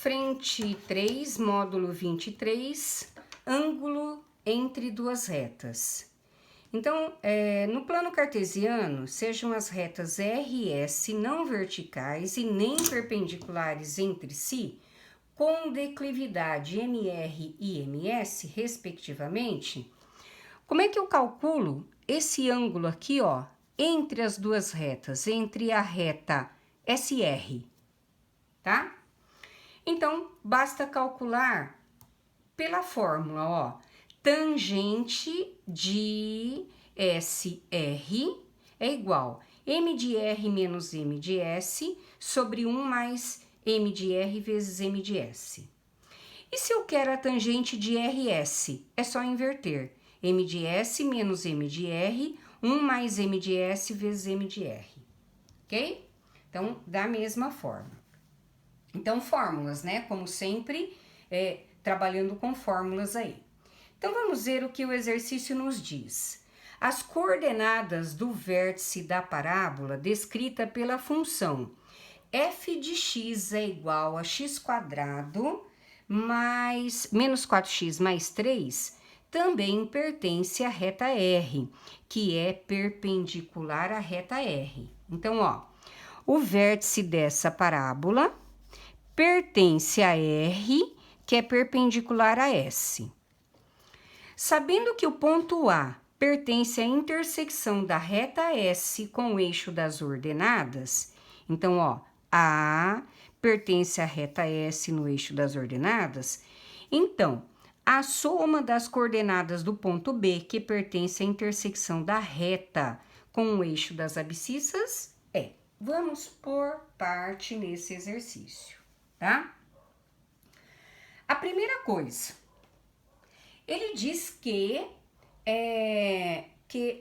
Frente 3, módulo 23, ângulo entre duas retas. Então, no plano cartesiano, sejam as retas R e S não verticais e nem perpendiculares entre si, com declividade MR e MS, respectivamente. Como é que eu calculo esse ângulo aqui, ó, entre as duas retas, entre a reta SR, tá? Então, basta calcular pela fórmula, ó, tangente de SR é igual M de R menos M de S sobre 1 mais M de R vezes M de S. E se eu quero a tangente de RS, é só inverter. M de S menos M de R, 1 mais M de S vezes M de R, ok? Então, da mesma forma. Então, fórmulas, né? Como sempre, trabalhando com fórmulas aí. Então, vamos ver o que o exercício nos diz. As coordenadas do vértice da parábola descrita pela função f de x é igual a x quadrado mais menos 4x mais 3 também pertence à reta R, que é perpendicular à reta R. Então, ó, o vértice dessa parábola pertence a R, que é perpendicular a S. Sabendo que o ponto A pertence à intersecção da reta S com o eixo das ordenadas, então, ó, A pertence à reta S no eixo das ordenadas, então, a soma das coordenadas do ponto B, que pertence à intersecção da reta com o eixo das abscissas, é. Vamos por parte nesse exercício, tá? A primeira coisa, ele diz que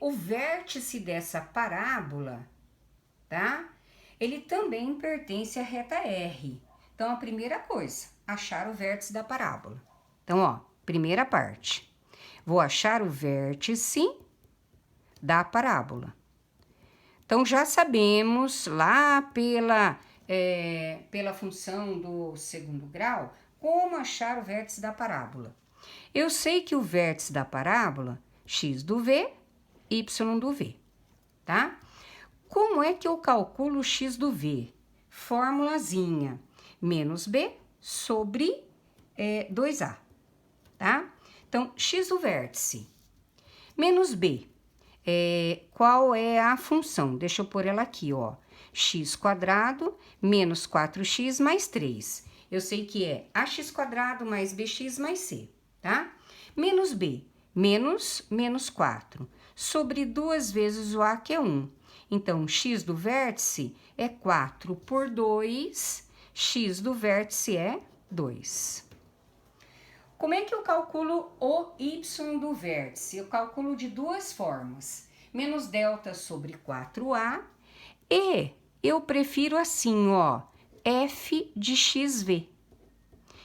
o vértice dessa parábola, tá? Ele também pertence à reta R. Então, a primeira coisa, achar o vértice da parábola. Então, ó, primeira parte. Vou achar o vértice da parábola. Então, já sabemos lá pela função do segundo grau, como achar o vértice da parábola. Eu sei que o vértice da parábola, x do V, y do V, tá? Como é que eu calculo o x do V? Formulazinha, menos B sobre 2A, tá? Então, x do vértice, menos B. Qual é a função? Deixa eu pôr ela aqui, ó. X quadrado menos 4x mais 3. Eu sei que é ax quadrado mais bx mais c, tá? Menos b, menos 4, sobre 2 vezes o a, que é 1. Então, x do vértice é 4 por 2, x do vértice é 2. Como é que eu calculo o y do vértice? Eu calculo de duas formas. Menos delta sobre 4a e eu prefiro assim, ó, f de xv.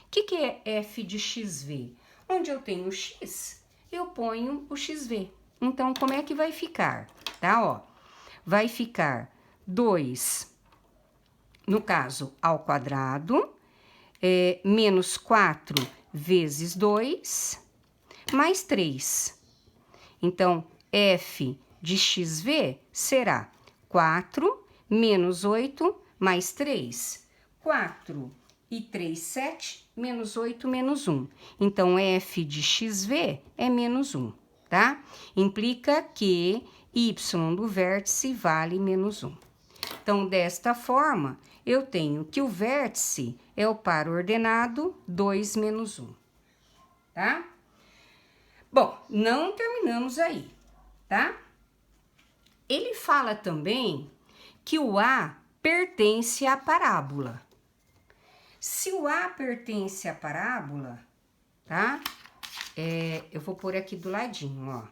O que é f de xv? Onde eu tenho x, eu ponho o xv. Então, como é que vai ficar? Tá, ó, vai ficar 2, no caso, ao quadrado, menos 4 vezes 2, mais 3. Então, f de xv será 4 menos 8 mais 3. 4 e 3, 7, menos 8, menos 1. Então, f de xv é menos 1, tá? Implica que y do vértice vale menos 1. Então, desta forma, eu tenho que o vértice é o par ordenado 2 menos 1, tá? Bom, não terminamos aí, tá? Ele fala também que o A pertence à parábola. Se o A pertence à parábola, tá? Eu vou pôr aqui do ladinho,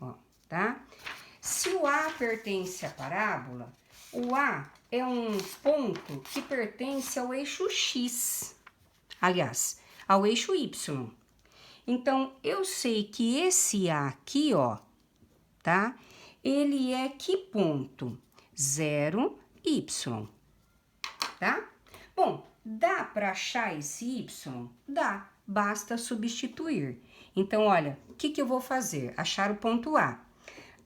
ó, tá? Se o A pertence à parábola, o A é um ponto que pertence ao eixo X, aliás, ao eixo Y. Então, eu sei que esse A aqui, ó, tá? Ele é que ponto? 0, Y, tá? Bom, dá para achar esse y? Dá, basta substituir. Então, olha, o que eu vou fazer? Achar o ponto A.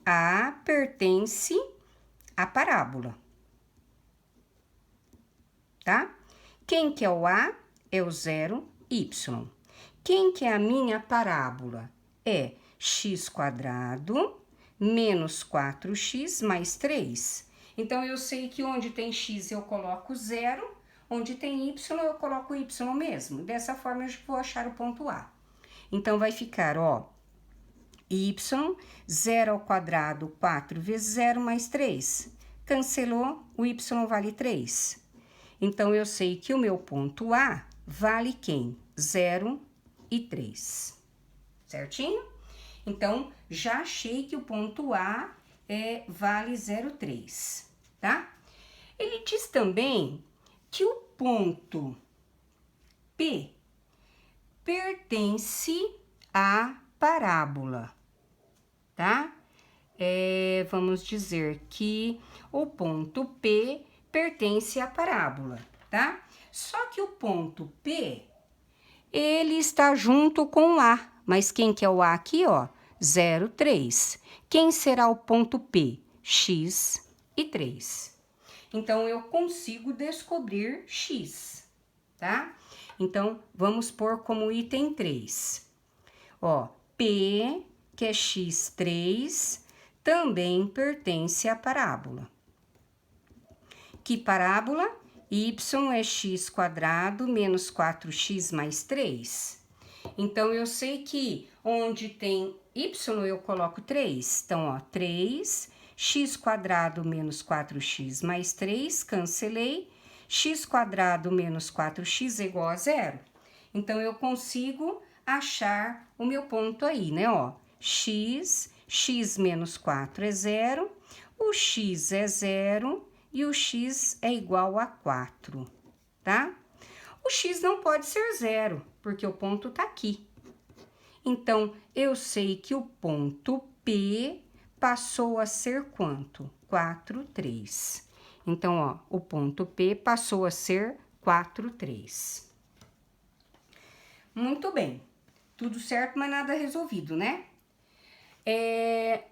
A pertence à parábola, tá? Quem que é o A? É o 0, y. Quem que é a minha parábola? É x² menos 4x mais 3. Então, eu sei que onde tem x eu coloco 0, onde tem y eu coloco y mesmo. Dessa forma, eu vou achar o ponto A. Então, vai ficar, ó, y, 0², 4 vezes 0 mais 3. Cancelou, o y vale 3. Então, eu sei que o meu ponto A vale quem? 0 e 3. Certinho? Então, já achei que o ponto A vale 0,3, tá? Ele diz também que o ponto P pertence à parábola, tá? Vamos dizer que o ponto P pertence à parábola, tá? Só que o ponto P, ele está junto com A, mas quem que é o A aqui, ó? 0, 3. Quem será o ponto P? X e 3. Então, eu consigo descobrir x, tá? Então, vamos pôr como item 3. Ó, P, que é x3, também pertence à parábola. Que parábola? Y é x² menos 4x mais 3. Então, eu sei que onde tem y eu coloco 3. Então, ó, 3, x² menos 4x mais 3, cancelei. X² menos 4x é igual a 0. Então, eu consigo achar o meu ponto aí, né, ó. X menos 4 é 0, o x é 0 e o x é igual a 4, tá? O x não pode ser 0, porque o ponto tá aqui. Então, eu sei que o ponto P passou a ser quanto? 4, 3. Então, ó, o ponto P passou a ser 4, 3. Muito bem. Tudo certo, mas nada resolvido, né?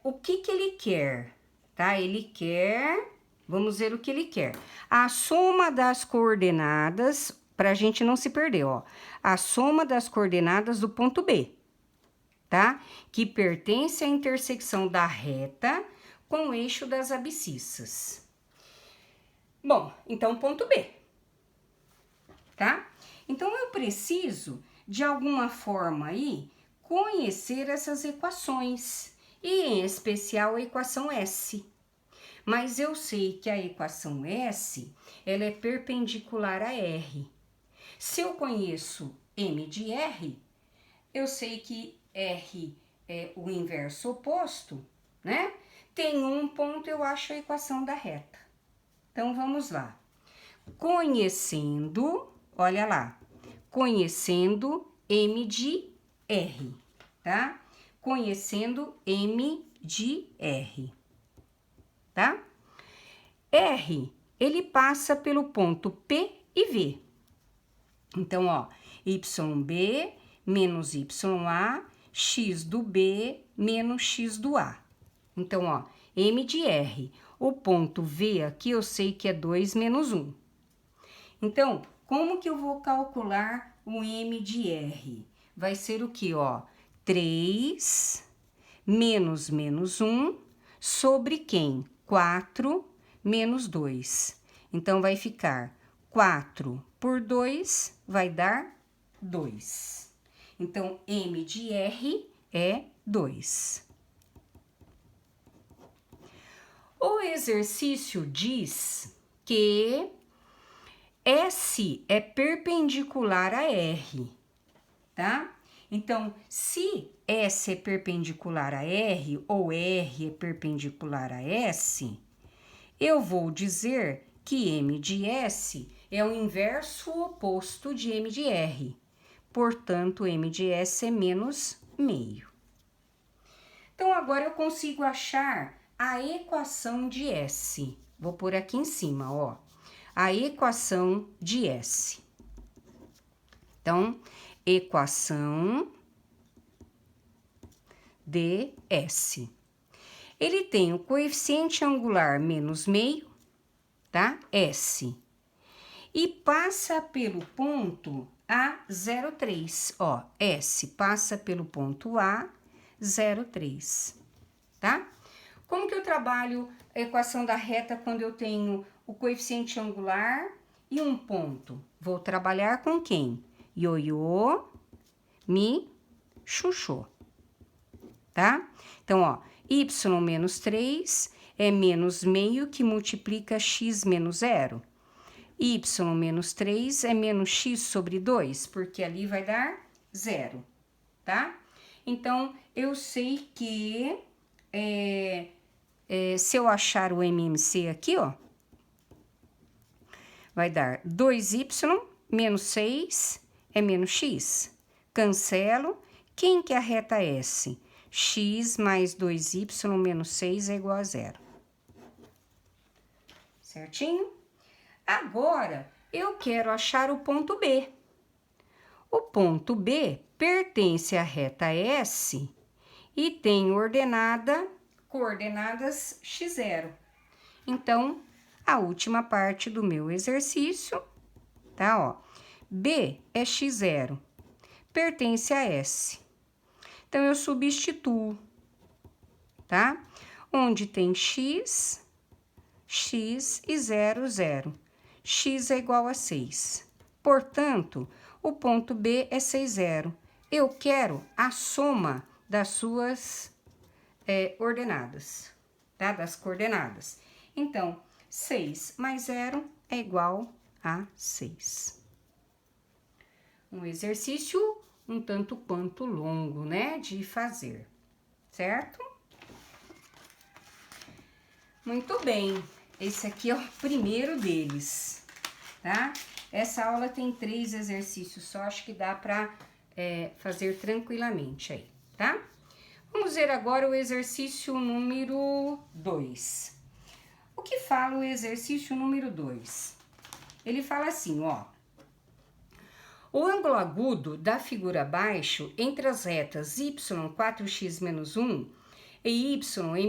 O que ele quer? Tá? Ele quer... Vamos ver o que ele quer. A soma das coordenadas, para a gente não se perder, ó. A soma das coordenadas do ponto B, tá? Que pertence à intersecção da reta com o eixo das abscissas. Bom, então, ponto B, tá? Então, eu preciso, de alguma forma aí, conhecer essas equações, e em especial a equação S. Mas eu sei que a equação S, ela é perpendicular a R. Se eu conheço M de R, eu sei que R é o inverso oposto, né? Tem um ponto, eu acho a equação da reta. Então, vamos lá. Conhecendo, olha lá, conhecendo M de R, tá? Conhecendo M de R, tá? R, ele passa pelo ponto P e V. Então, ó, YB menos YA, x do B menos x do A. Então, ó, M de R. O ponto V aqui eu sei que é 2 menos 1. Então, como que eu vou calcular o M de R? Vai ser o que, ó? 3 menos 1 sobre quem? 4 menos 2. Então, vai ficar 4 por 2 vai dar 2. Então, M de R é 2. O exercício diz que S é perpendicular a R, tá? Então, se S é perpendicular a R ou R é perpendicular a S, eu vou dizer que M de S é o inverso oposto de M de R. Portanto, M de S é menos meio. Então, agora eu consigo achar a equação de S. Vou pôr aqui em cima, ó. A equação de S. Então, equação ds. Ele tem o coeficiente angular menos meio, tá? S. E passa pelo ponto A03, ó, S passa pelo ponto A03, tá? Como que eu trabalho a equação da reta quando eu tenho o coeficiente angular e um ponto? Vou trabalhar com quem? Ioiô, mi, chuchô, tá? Então, ó, y menos 3 é menos meio que multiplica x menos 0. Y menos 3 é menos x sobre 2, porque ali vai dar 0, tá? Então, eu sei que se eu achar o MMC aqui, ó, vai dar 2y menos 6 é menos x. Cancelo. Quem que é a reta S? X mais 2y menos 6 é igual a 0. Certinho? Agora, eu quero achar o ponto B. O ponto B pertence à reta S e tem coordenadas x0. Então, a última parte do meu exercício, tá, ó. B é x0, pertence a S. Então, eu substituo, tá? Onde tem x e 0, 0. X é igual a 6. Portanto, o ponto B é 6, 0. Eu quero a soma das suas ordenadas, tá? Das coordenadas. Então, 6 mais 0 é igual a 6. Um exercício um tanto quanto longo, né? De fazer, certo? Muito bem. Esse aqui é o primeiro deles, tá? Essa aula tem 3 exercícios só, acho que dá pra fazer tranquilamente aí, tá? Vamos ver agora o exercício número 2. O que fala o exercício número 2? Ele fala assim, ó. O ângulo agudo da figura abaixo entre as retas y 4x menos 1 e y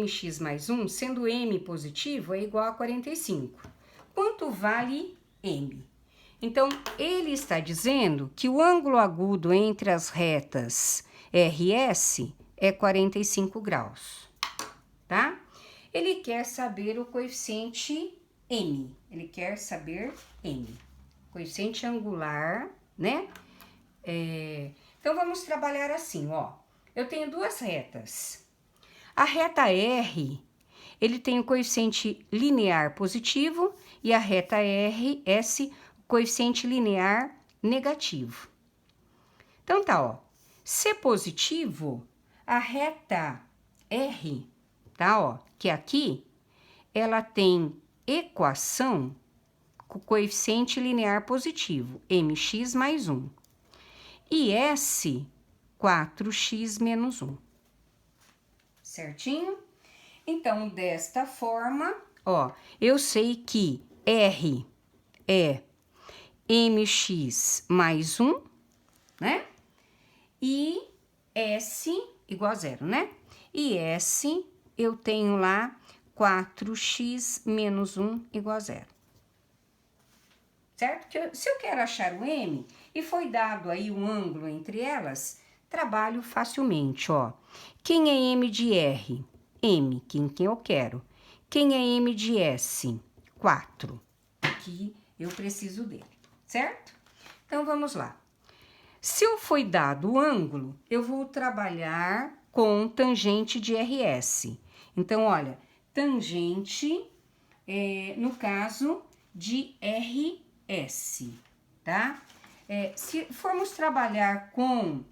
mx mais 1, sendo m positivo, é igual a 45. Quanto vale m? Então, ele está dizendo que o ângulo agudo entre as retas RS é 45 graus, tá? Ele quer saber o coeficiente m. Ele quer saber m. Coeficiente angular, né? Então, vamos trabalhar assim, ó. Eu tenho duas retas. A reta R, ele tem o coeficiente linear positivo e a reta RS, coeficiente linear negativo. Então, tá, ó. Se positivo, a reta R, tá, ó, que aqui, ela tem equação com coeficiente linear positivo, mx mais 1. E S, 4x menos 1. Certinho? Então, desta forma, ó, eu sei que R é mx mais 1, né? E S igual a 0, né? E S, eu tenho lá 4x menos 1 igual a 0. Certo? Se eu quero achar o M e foi dado aí um ângulo entre elas, trabalho facilmente, ó. Quem é M de R? M, quem eu quero. Quem é M de S? 4. Aqui eu preciso dele, certo? Então, vamos lá. Se eu foi dado o ângulo, eu vou trabalhar com tangente de RS. Então, olha, tangente, no caso de RS, tá? Se formos trabalhar com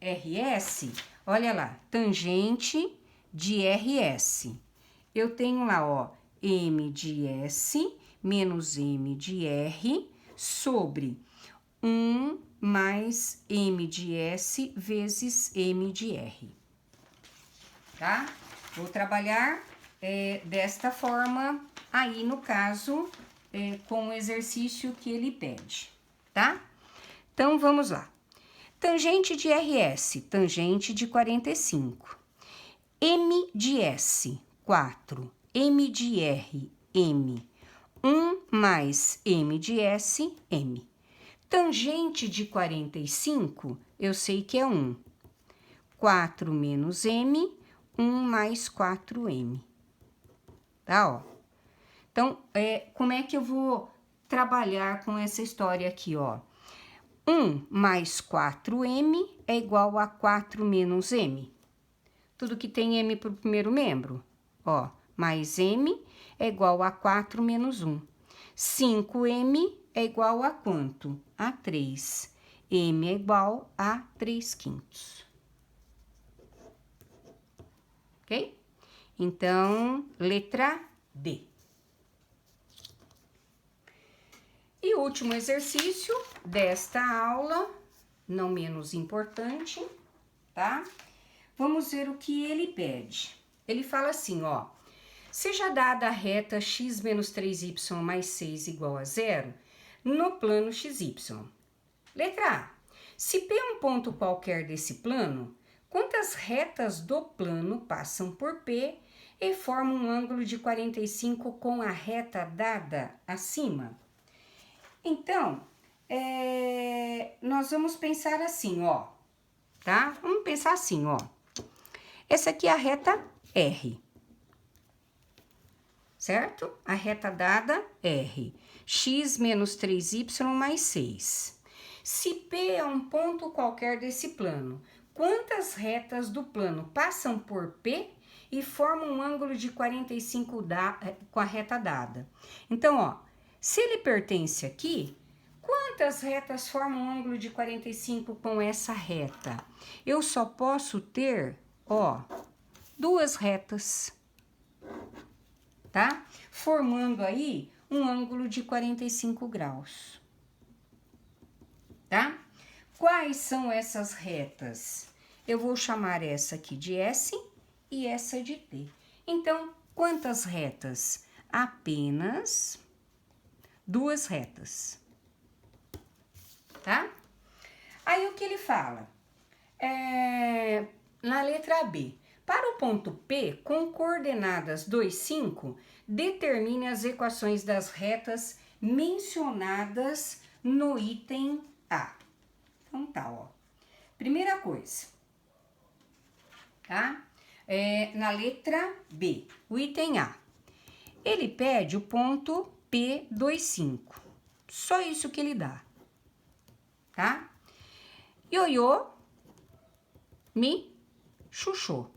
RS, olha lá, tangente de RS. Eu tenho lá, ó, M de S menos M de R sobre 1 mais M de S vezes M de R. Tá? Vou trabalhar desta forma aí, no caso, com o exercício que ele pede, tá? Então, vamos lá. Tangente de RS, tangente de 45. M de S, 4. M de R, M. 1 mais M de S, M. Tangente de 45, eu sei que é 1. 4 menos M, 1 mais 4M. Tá, ó. Então, como é que eu vou trabalhar com essa história aqui, ó? 1 mais 4M é igual a 4 menos M. Tudo que tem M para o primeiro membro, ó, mais M é igual a 4 menos 1. 5M é igual a quanto? A 3. M é igual a 3/5. Ok? Então, letra D. E o último exercício desta aula, não menos importante, tá? Vamos ver o que ele pede. Ele fala assim, ó. Seja dada a reta x menos 3y mais 6 igual a 0 no plano xy. Letra A. Se P é um ponto qualquer desse plano, quantas retas do plano passam por P e formam um ângulo de 45 com a reta dada acima? Então, nós vamos pensar assim, ó, tá? Vamos pensar assim, ó. Essa aqui é a reta R, certo? A reta dada R, x menos 3y mais 6. Se P é um ponto qualquer desse plano, quantas retas do plano passam por P e formam um ângulo de 45 com a reta dada? Então, ó, se ele pertence aqui, quantas retas formam um ângulo de 45 com essa reta? Eu só posso ter, ó, 2 retas, tá? Formando aí um ângulo de 45 graus, tá? Quais são essas retas? Eu vou chamar essa aqui de S e essa de T. Então, quantas retas? Apenas 2 retas, tá? Aí, o que ele fala? Na letra B. Para o ponto P, com coordenadas 2, 5, determine as equações das retas mencionadas no item A. Então tá, ó. Primeira coisa, tá? Na letra B, o item A. Ele pede o ponto P25. Só isso que ele dá, tá? Ioiô, mi, chuchô.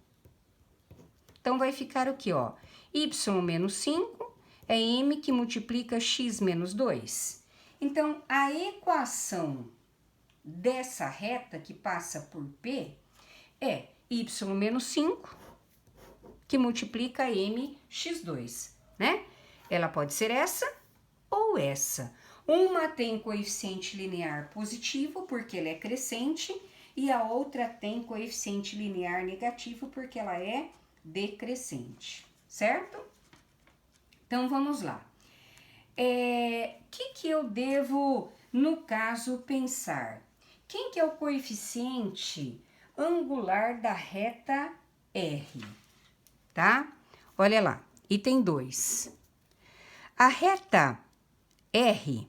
Então, vai ficar o que, ó? Y menos 5 é M que multiplica X menos 2. Então, a equação dessa reta que passa por P é Y menos 5 que multiplica MX2, né? Ela pode ser essa ou essa. Uma tem coeficiente linear positivo, porque ela é crescente, e a outra tem coeficiente linear negativo, porque ela é decrescente, certo? Então, vamos lá. Que eu devo, no caso, pensar? Quem que é o coeficiente angular da reta R, tá? Olha lá, item 2. A reta R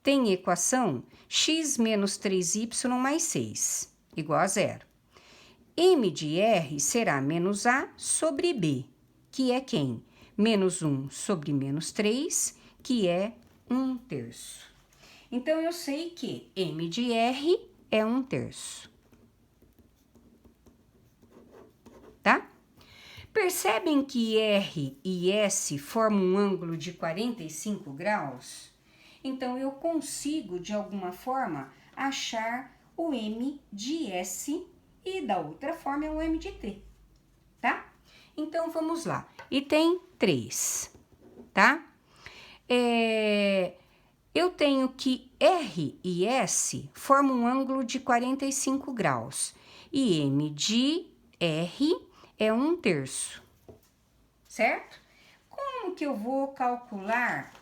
tem equação x menos 3y mais 6, igual a 0. M de R será menos A sobre B, que é quem? Menos 1 sobre menos 3, que é 1/3. Então, eu sei que M de R é 1/3. Tá? Percebem que R e S formam um ângulo de 45 graus? Então, eu consigo, de alguma forma, achar o M de S e, da outra forma, é o M de T, tá? Então, vamos lá. Item 3, tá? Eu tenho que R e S formam um ângulo de 45 graus. E M de R é 1/3, certo? Como que eu vou calcular,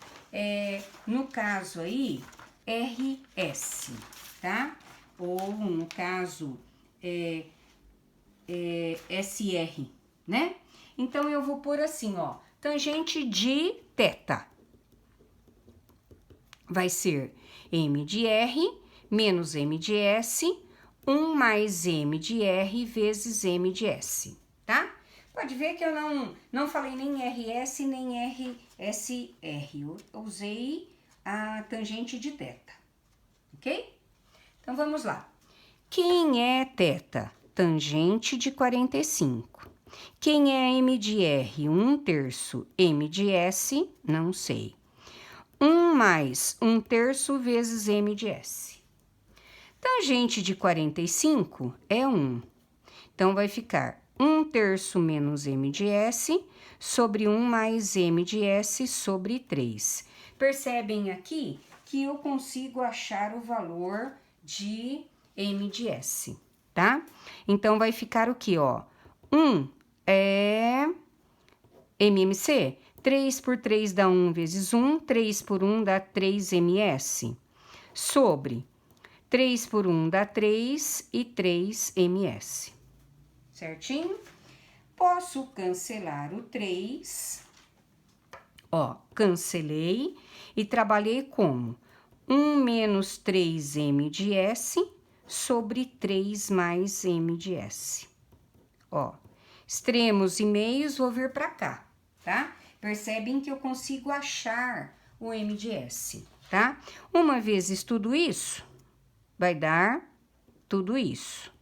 no caso aí, RS? tá? Ou, no caso, SR, né? Então, eu vou pôr assim, ó, tangente de θ vai ser M de R menos M de S, 1 mais M de R vezes M de S, tá? Pode ver que eu não falei nem RS nem RSR, eu usei a tangente de θ, ok? Então, vamos lá. Quem é θ? Tangente de 45. Quem é M de R? 1/3. M de S? Não sei. 1 mais 1/3 vezes M de S. Tangente de 45 é 1. Então, vai ficar 1/3 menos M de S sobre 1 mais M de S sobre 3. Percebem aqui que eu consigo achar o valor de M de S, tá? Então, vai ficar o quê, ó? 1 é MMC. 3 por 3 dá 1 vezes 1. 3 por 1 dá 3 MS. Sobre 3 por 1 dá 3 e 3 MS. Certinho? Posso cancelar o 3. Ó, cancelei e trabalhei como? 1 menos 3 M de S sobre 3 mais M de S. Ó, extremos e meios, vou vir para cá, tá? Percebem que eu consigo achar o M de S, tá? Uma vezes tudo isso, vai dar tudo isso.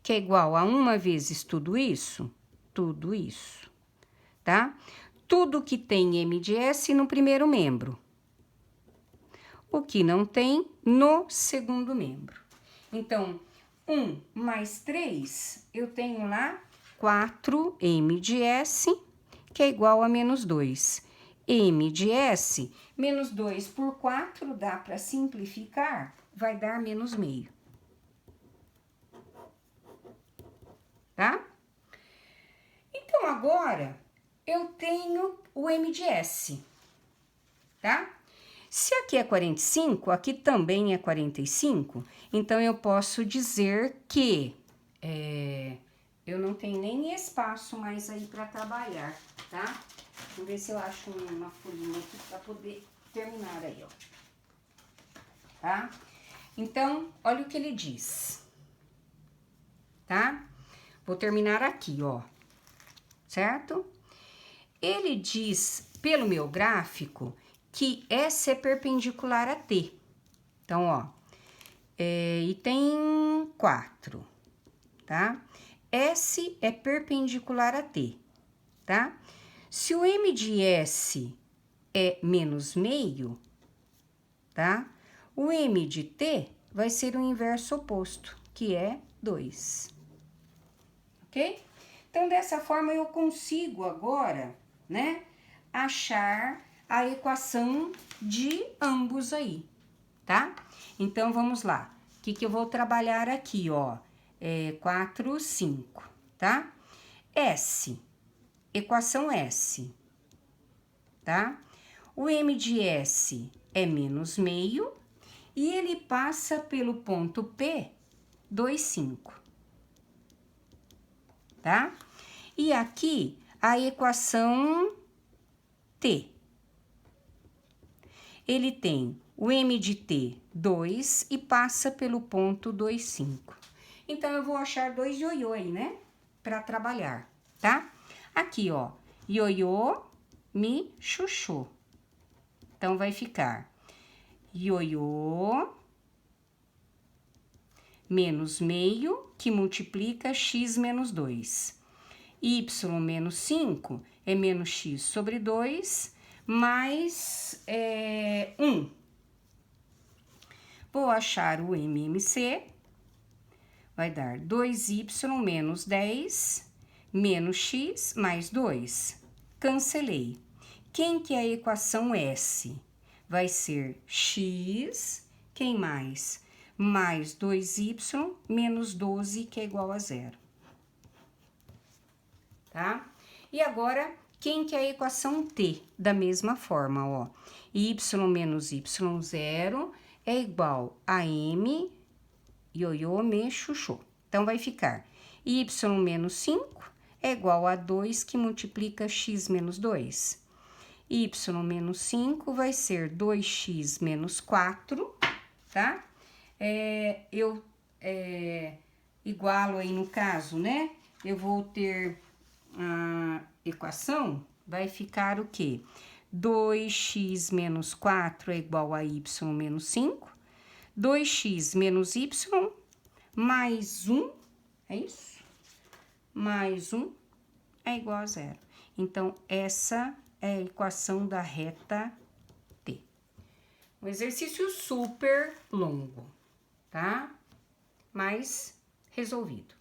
Que é igual a uma vezes tudo isso, tá? Tudo que tem M de S no primeiro membro. O que não tem no segundo membro. Então, 1 mais 3, eu tenho lá 4M de S, que é igual a menos 2. M de S, menos 2 por 4, dá para simplificar, vai dar menos meio. Tá? Então, agora, eu tenho o M de S, tá? Se aqui é 45, aqui também é 45, então eu posso dizer que eu não tenho nem espaço mais aí para trabalhar, tá? Vamos ver se eu acho uma folhinha aqui para poder terminar aí, ó. Tá? Então, olha o que ele diz, tá? Vou terminar aqui, ó, certo? Ele diz, pelo meu gráfico, que S é perpendicular a T. Então, ó, e tem 4, tá? S é perpendicular a T, tá? Se o M de S é menos meio, tá? O M de T vai ser o inverso oposto, que é 2. Ok? Então, dessa forma, eu consigo agora, né, achar a equação de ambos aí, tá? Então, vamos lá. O que eu vou trabalhar aqui, ó? 4, 5, tá? S, equação S, tá? O M de S é menos meio e ele passa pelo ponto P, 2, 5, tá? E aqui, a equação T. Ele tem o M de T, 2, e passa pelo ponto 2, 5. Então, eu vou achar 2 ioiô aí, né? Para trabalhar, tá? Aqui, ó, ioiô, mi, chuchu. Então, vai ficar ioiô menos meio, que multiplica x menos 2. Y menos 5 é menos x sobre 2, mais 1. Vou achar o MMC, vai dar 2y menos 10, menos x, mais 2. Cancelei. Quem que é a equação S? Vai ser x, quem mais? Mais 2y menos 12, que é igual a 0. Tá? E agora, quem que é a equação T? Da mesma forma, ó. Y menos y0 é igual a m, ioiô, me, chuchu. Então, vai ficar y menos 5 é igual a 2 que multiplica x menos 2. Y menos 5 vai ser 2x menos 4, tá? Eu igualo aí no caso, né? Eu vou ter a equação, vai ficar o quê? 2x menos 4 é igual a y menos 5. 2x menos y mais 1, é isso? Mais 1 é igual a 0. Então, essa é a equação da reta T. Um exercício super longo, tá? Mas resolvido.